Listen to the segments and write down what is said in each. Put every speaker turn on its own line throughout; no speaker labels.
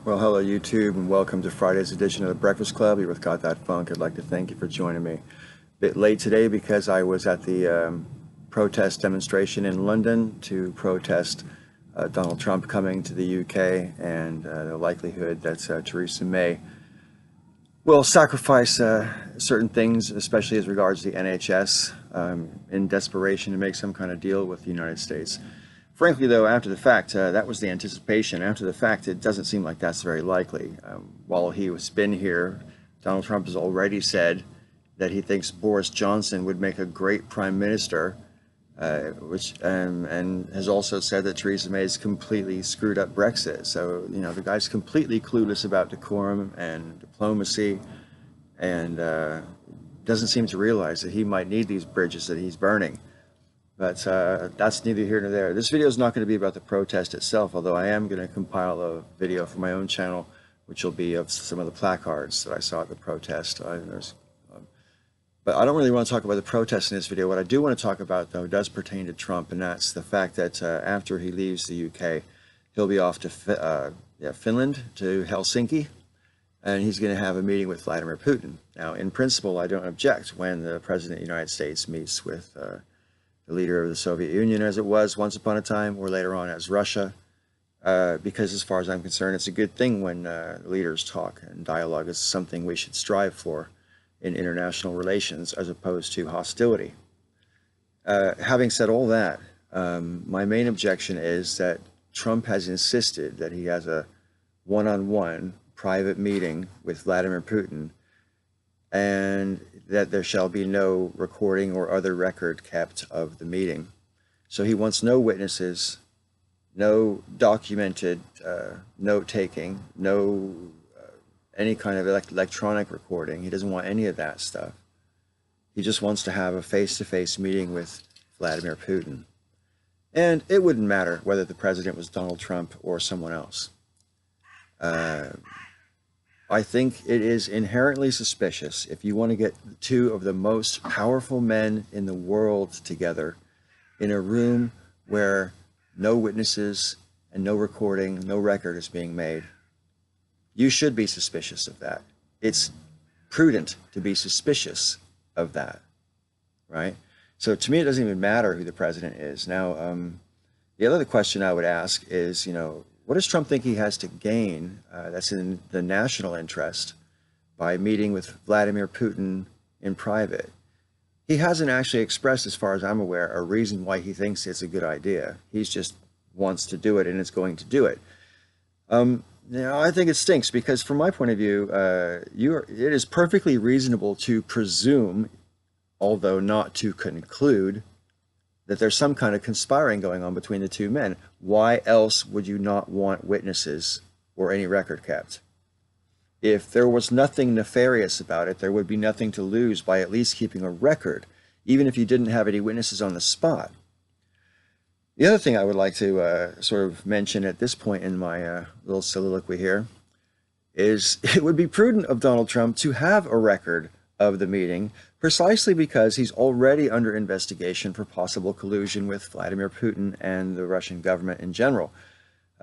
Well, hello YouTube, and welcome to Friday's edition of The Breakfast Club. You're with Got That Funk. I'd like to thank you for joining me. A bit late today because I was at the protest demonstration in London to protest Donald Trump coming to the UK and the likelihood that Theresa May will sacrifice certain things, especially as regards the NHS, in desperation to make some kind of deal with the United States. Frankly, though, after the fact, that was the anticipation. After the fact, it doesn't seem like that's very likely. While he has been here, Donald Trump has already said that he thinks Boris Johnson would make a great prime minister, and has also said that Theresa May has completely screwed up Brexit. So, you know, the guy's completely clueless about decorum and diplomacy, and doesn't seem to realize that he might need these bridges that he's burning. But that's neither here nor there. This video is not going to be about the protest itself, although I am going to compile a video for my own channel, which will be of some of the placards that I saw at the protest. But I don't really want to talk about the protest in this video. What I do want to talk about, though, does pertain to Trump, and that's the fact that after he leaves the UK, he'll be off to Finland, to Helsinki, and he's going to have a meeting with Vladimir Putin. Now, in principle, I don't object when the President of the United States meets with the leader of the Soviet Union, as it was once upon a time, or later on as Russia, because as far as I'm concerned, it's a good thing when leaders talk, and dialogue is something we should strive for in international relations as opposed to hostility. Having said all that, my main objection is that Trump has insisted that he has a one-on-one private meeting with Vladimir Putin, and that there shall be no recording or other record kept of the meeting. So he wants no witnesses, no documented note-taking, no any kind of electronic recording. He doesn't want any of that stuff. He just wants to have a face-to-face meeting with Vladimir Putin. And it wouldn't matter whether the president was Donald Trump or someone else. I think it is inherently suspicious if you want to get two of the most powerful men in the world together in a room where no witnesses and no recording, no record is being made. You should be suspicious of that. It's prudent to be suspicious of that, right? So to me, it doesn't even matter who the president is. Now, the other question I would ask is, you know, what does Trump think he has to gain that's in the national interest by meeting with Vladimir Putin in private? He hasn't actually expressed, as far as I'm aware, a reason why he thinks it's a good idea. He just wants to do it and is going to do it. You know, I think it stinks because from my point of view, it is perfectly reasonable to presume, although not to conclude, that there's some kind of conspiring going on between the two men. Why else would you not want witnesses or any record kept? If there was nothing nefarious about it, there would be nothing to lose by at least keeping a record, even if you didn't have any witnesses on the spot. The other thing I would like to sort of mention at this point in my little soliloquy here is it would be prudent of Donald Trump to have a record of the meeting, precisely because he's already under investigation for possible collusion with Vladimir Putin and the Russian government in general,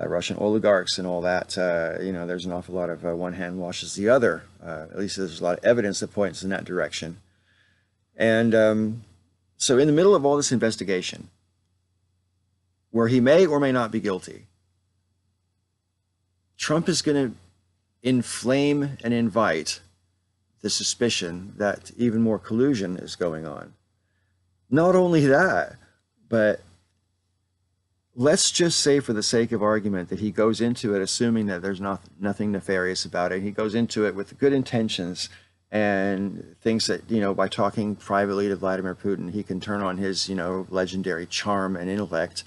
Russian oligarchs and all that. You know, there's an awful lot of one hand washes the other. At least there's a lot of evidence that points in that direction. And so in the middle of all this investigation, where he may or may not be guilty, Trump is going to inflame and invite the suspicion that even more collusion is going on. Not only that, but let's just say, for the sake of argument, that he goes into it assuming that there's nothing nefarious about it. He goes into it with good intentions and thinks that, you know, by talking privately to Vladimir Putin, he can turn on his, you know, legendary charm and intellect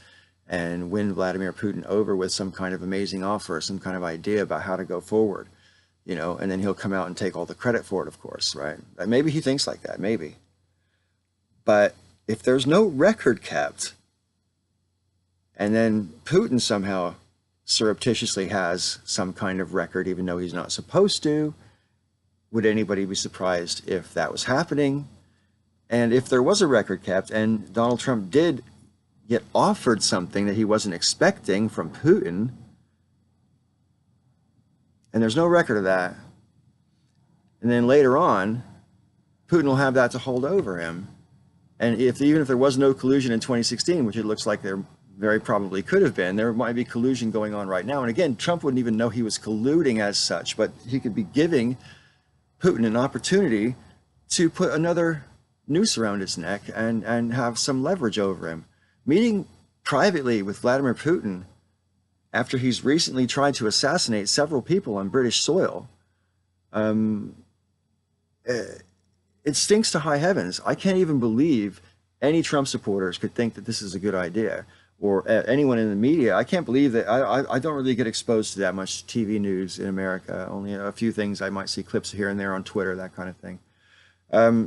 and win Vladimir Putin over with some kind of amazing offer, some kind of idea about how to go forward. You know, and then he'll come out and take all the credit for it, of course, right? Maybe he thinks like that, maybe. But if there's no record kept, and then Putin somehow surreptitiously has some kind of record, even though he's not supposed to, would anybody be surprised if that was happening? And if there was a record kept, and Donald Trump did get offered something that he wasn't expecting from Putin, and there's no record of that. And then later on, Putin will have that to hold over him. And even if there was no collusion in 2016, which it looks like there very probably could have been, there might be collusion going on right now. And again, Trump wouldn't even know he was colluding as such, but he could be giving Putin an opportunity to put another noose around his neck and have some leverage over him. Meeting privately with Vladimir Putin after he's recently tried to assassinate several people on British soil, it stinks to high heavens. I can't even believe any Trump supporters could think that this is a good idea, or anyone in the media. I can't believe that. I don't really get exposed to that much TV news in America. Only a few things I might see clips here and there on Twitter, that kind of thing.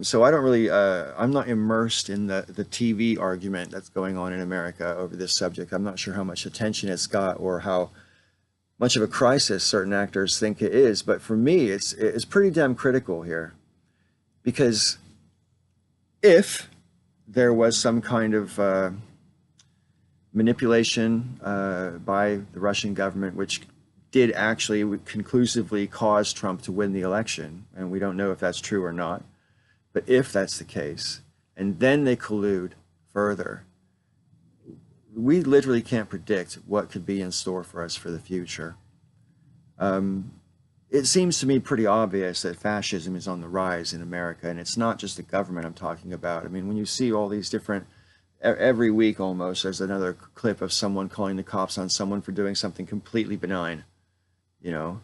So I don't really, I'm not immersed in the TV argument that's going on in America over this subject. I'm not sure how much attention it's got or how much of a crisis certain actors think it is. But for me, it's pretty damn critical here. Because if there was some kind of manipulation by the Russian government, which did actually conclusively cause Trump to win the election, and we don't know if that's true or not, but if that's the case, and then they collude further, we literally can't predict what could be in store for us for the future. It seems to me pretty obvious that fascism is on the rise in America, and it's not just the government I'm talking about. I mean, when you see all these different, every week almost, there's another clip of someone calling the cops on someone for doing something completely benign, you know,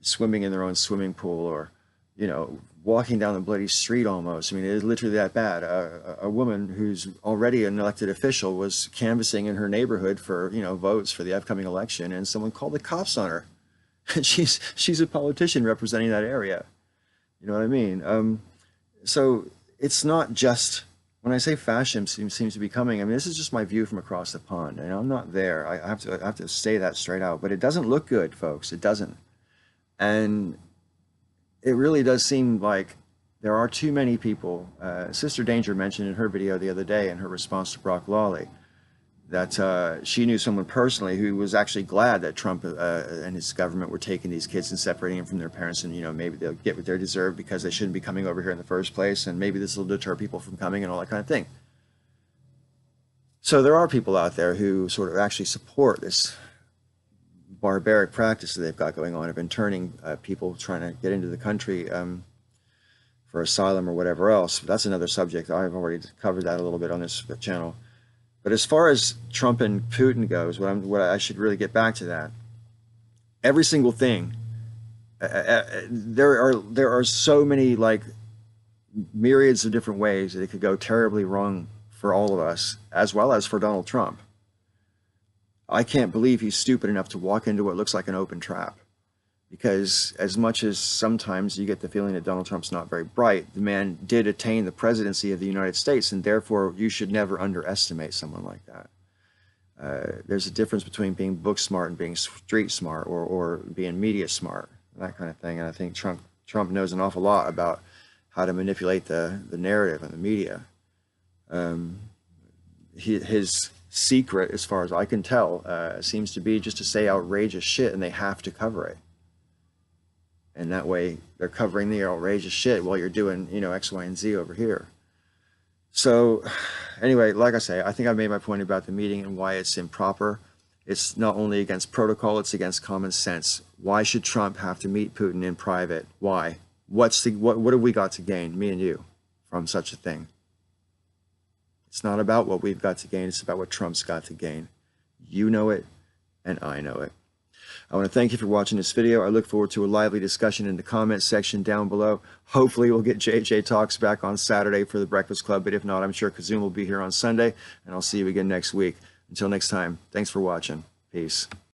swimming in their own swimming pool, or, you know, walking down the bloody street almost. I mean, it is literally that bad. A woman who's already an elected official was canvassing in her neighborhood for, you know, votes for the upcoming election, and someone called the cops on her. And she's a politician representing that area. You know what I mean? So it's not just, when I say fascism seems to be coming, I mean, this is just my view from across the pond, and I'm not there. I have to say that straight out, but it doesn't look good, folks. It doesn't. And it really does seem like there are too many people. Sister Danger mentioned in her video the other day in her response to Brock Lawley that she knew someone personally who was actually glad that Trump and his government were taking these kids and separating them from their parents, and, you know, maybe they'll get what they deserve because they shouldn't be coming over here in the first place, and maybe this will deter people from coming and all that kind of thing. So there are people out there who sort of actually support this barbaric practice that they've got going on of interning people trying to get into the country for asylum or whatever else. That's another subject. I've already covered that a little bit on this channel. But as far as Trump and Putin goes, what I should really get back to that. Every single thing, there are so many, like, myriads of different ways that it could go terribly wrong for all of us, as well as for Donald Trump. I can't believe he's stupid enough to walk into what looks like an open trap. Because as much as sometimes you get the feeling that Donald Trump's not very bright, the man did attain the presidency of the United States, and therefore you should never underestimate someone like that. There's a difference between being book smart and being street smart, or being media smart, that kind of thing. And I think Trump knows an awful lot about how to manipulate the narrative and the media. His secret, as far as I can tell, seems to be just to say outrageous shit, and they have to cover it. And that way they're covering the outrageous shit while you're doing, you know, X, Y, and Z over here. So anyway, like I say, I think I made my point about the meeting and why it's improper. It's not only against protocol, it's against common sense. Why should Trump have to meet Putin in private? Why? What have we got to gain, me and you, from such a thing? It's not about what we've got to gain. It's about what Trump's got to gain. You know it, and I know it. I want to thank you for watching this video. I look forward to a lively discussion in the comments section down below. Hopefully we'll get JJ Talks back on Saturday for the Breakfast Club, but if not, I'm sure Kazoom will be here on Sunday, and I'll see you again next week. Until next time, thanks for watching. Peace.